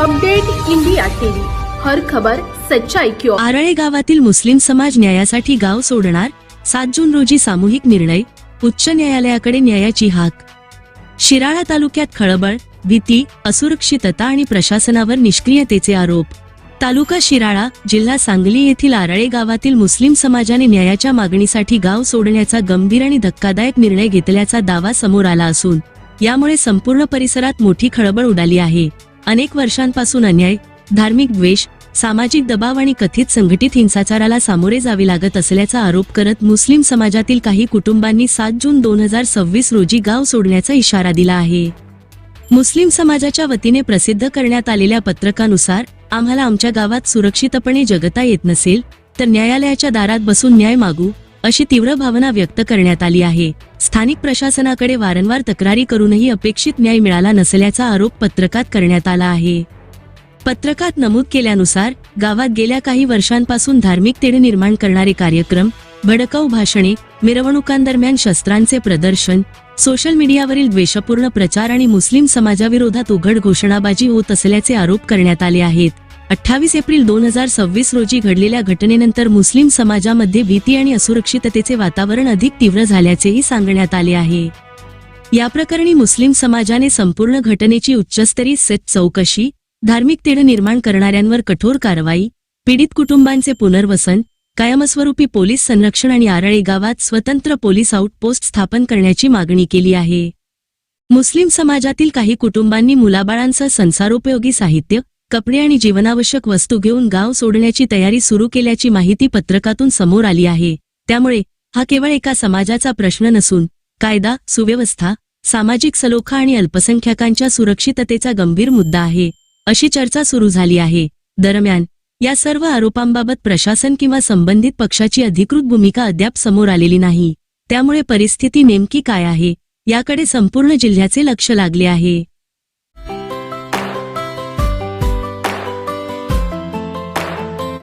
Update India TV, हर खबर सच्चाई की ओर। आरळे गावातील मुस्लिम समाज न्यायासाठी गाव सोडणार, 7 जून रोजी सामूहिक निर्णय, उच्च न्यायालयाकडे न्यायाची हाक। शिराळा तालुक्यात खळबळ, भीती, असुरक्षितता आणि प्रशासनावर निष्क्रियतेचे आरोप। तालुका शिराळा, जिल्हा सांगली येथील आरळे गावातील मुस्लिम समाजाने न्यायाच्या मागणीसाठी गाव सोडण्याचा गंभीर आणि धक्कादायक निर्णय घेतल्याचा दावा समोर आला असून यामुळे संपूर्ण परिसरात मोठी खळबळ उडाली आहे। अनेक वर्षांपासून अन्याय, धार्मिक द्वेष, सामाजिक दबाव आणि कथित संघटित हिंसाचाराला सामोरे जावे लागत असल्याचा आरोप करत मुस्लिम समाजातील काही कुटुंबांनी 7 जून 2026 रोजी गाव सोडण्याचा इशारा दिला आहे। मुस्लिम समाजाच्या वतीने प्रसिद्ध करण्यात आलेल्या पत्रकानुसार, आम्हाला आमच्या गावात सुरक्षितपणे जगता येत नसेल तर न्यायालयाच्या दारात बसून न्याय मागू, अशी तीव्र भावना व्यक्त करण्यात आली आहे। स्थानिक प्रशासनाकडे वारंवार तक्रारी करूनही अपेक्षित न्याय मिळाला नसल्याचा आरोप पत्रकात करण्यात आला आहे। पत्रकात नमूद केल्यानुसार, गावात गेल्या काही वर्षांपासून धार्मिक तेढ निर्माण करणारे कार्यक्रम, भडकाऊ भाषणे, मिरवणुकांदरम्यान शस्त्रांचे प्रदर्शन, सोशल मीडियावरील द्वेषपूर्ण प्रचार आणि मुस्लिम समाजाविरोधात उघड घोषणाबाजी होत असल्याचे आरोप करण्यात आले आहेत। 28 एप्रिल 2026 रोजी घडलेल्या घटनेनंतर मुस्लिम समाजामध्ये भीती आणि असुरक्षिततेचे वातावरण अधिक तीव्र झाल्याचेही सांगण्यात आले आहे। या प्रकरणी मुस्लिम समाजाने संपूर्ण घटनेची उच्चस्तरीय चौकशी, धार्मिक तेढ निर्माण करणाऱ्यांवर कठोर कारवाई, पीडित कुटुंबांचे पुनर्वसन, कायमस्वरूपी पोलीस संरक्षण आणि आरळे गावात स्वतंत्र पोलीस आउटपोस्ट स्थापन करण्याची मागणी केली आहे। मुस्लिम समाजातील काही कुटुंबांनी मुलाबाळांसह संसारोपयोगी साहित्य, कपडे आणि जीवनावश्यक वस्तू घेऊन गाव सोडण्याची तयारी सुरू केल्याची माहिती पत्रकातून समोर आली आहे। त्यामुळे हा केवळ एका समाजाचा प्रश्न नसून कायदा, सुव्यवस्था, सामाजिक सलोखा आणि अल्पसंख्याकांच्या सुरक्षिततेचा गंभीर मुद्दा आहे, अशी चर्चा सुरू झाली आहे। दरम्यान, या सर्व आरोपांबाबत प्रशासन किंवा संबंधित पक्षाची अधिकृत भूमिका अद्याप समोर आलेली नाही। त्यामुळे परिस्थिती नेमकी काय आहे, याकडे संपूर्ण जिल्ह्याचे लक्ष लागले आहे।